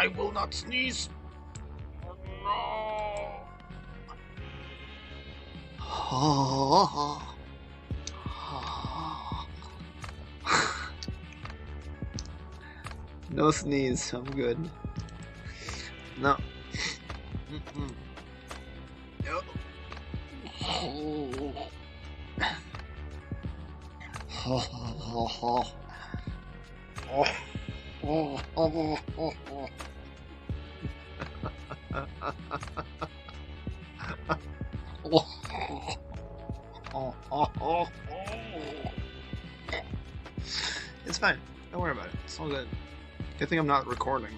I will not sneeze. Oh, no. No sneeze. I'm good. No. Yep. It's fine. Don't worry about it. It's all good. Good thing I'm not recording.